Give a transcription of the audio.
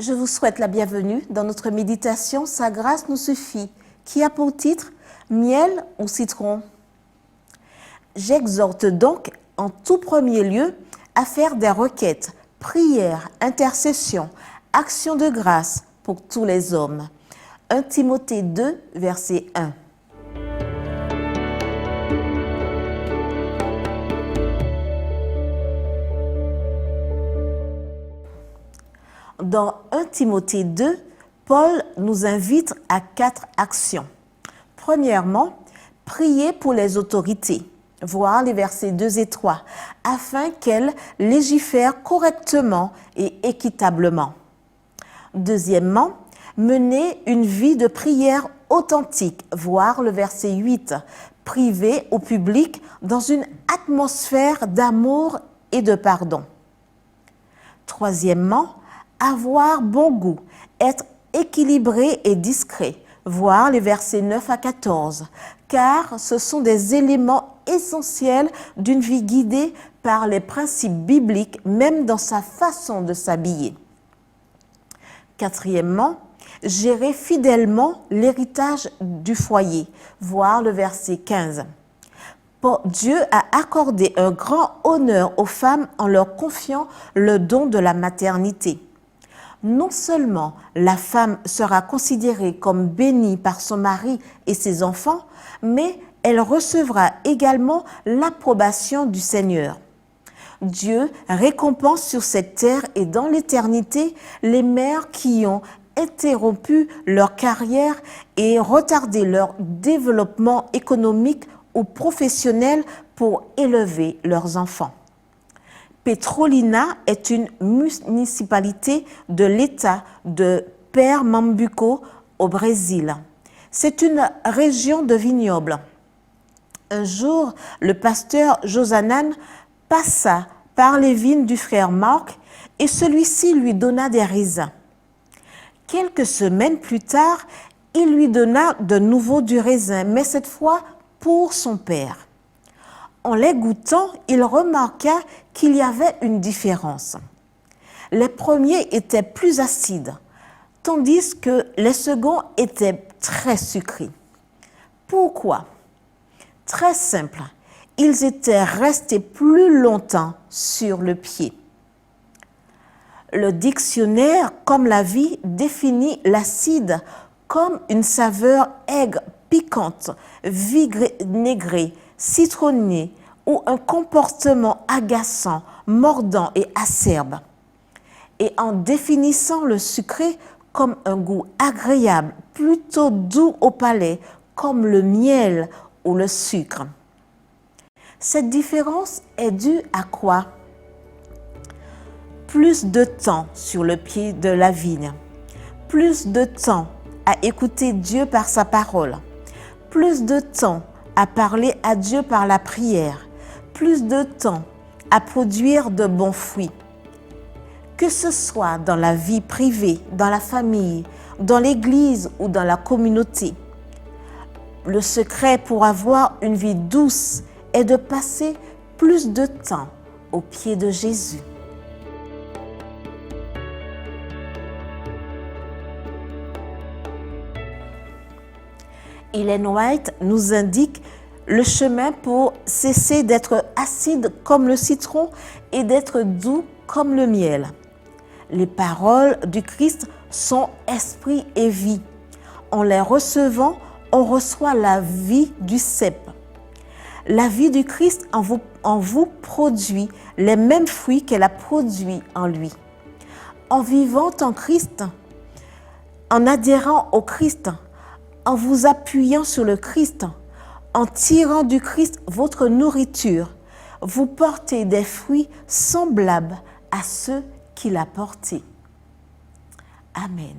Je vous souhaite la bienvenue dans notre méditation « Sa grâce nous suffit » qui a pour titre « Miel ou citron ». J'exhorte donc en tout premier lieu à faire des requêtes, prières, intercessions, actions de grâce pour tous les hommes. 1 Timothée 2, verset 1. Dans 1 Timothée 2, Paul nous invite à 4 actions. Premièrement, prier pour les autorités, voir les versets 2 et 3, afin qu'elles légifèrent correctement et équitablement. Deuxièmement, mener une vie de prière authentique, voir le verset 8, privé au public dans une atmosphère d'amour et de pardon. Troisièmement, avoir bon goût, être équilibré et discret, voir les versets 9 à 14, car ce sont des éléments essentiels d'une vie guidée par les principes bibliques, même dans sa façon de s'habiller. Quatrièmement, gérer fidèlement l'héritage du foyer, voir le verset 15. Dieu a accordé un grand honneur aux femmes en leur confiant le don de la maternité. Non seulement la femme sera considérée comme bénie par son mari et ses enfants, mais elle recevra également l'approbation du Seigneur. Dieu récompense sur cette terre et dans l'éternité les mères qui ont interrompu leur carrière et retardé leur développement économique ou professionnel pour élever leurs enfants. Petrolina est une municipalité de l'État de Pernambuco au Brésil. C'est une région de vignobles. Un jour, le pasteur Josanan passa par les vignes du frère Marc et celui-ci lui donna des raisins. Quelques semaines plus tard, il lui donna de nouveau du raisin, mais cette fois pour son père. En les goûtant, il remarqua qu'il y avait une différence. Les premiers étaient plus acides, tandis que les seconds étaient très sucrés. Pourquoi? Très simple, ils étaient restés plus longtemps sur le pied. Le dictionnaire Comme la vie définit l'acide comme une saveur aigre, piquante, vinaigrée, citronné ou un comportement agaçant, mordant et acerbe. Et en définissant le sucré comme un goût agréable, plutôt doux au palais, comme le miel ou le sucre. Cette différence est due à quoi? Plus de temps sur le pied de la vigne, plus de temps à écouter Dieu par sa parole, plus de temps à parler à Dieu par la prière, plus de temps à produire de bons fruits. Que ce soit dans la vie privée, dans la famille, dans l'église ou dans la communauté. Le secret pour avoir une vie douce est de passer plus de temps aux pieds de Jésus. Ellen White nous indique le chemin pour cesser d'être acide comme le citron et d'être doux comme le miel. Les paroles du Christ sont esprit et vie. En les recevant, on reçoit la vie du cep. La vie du Christ en vous produit les mêmes fruits qu'elle a produits en lui. En vivant en Christ, en adhérant au Christ, en vous appuyant sur le Christ, en tirant du Christ votre nourriture, vous portez des fruits semblables à ceux qu'il a portés. Amen.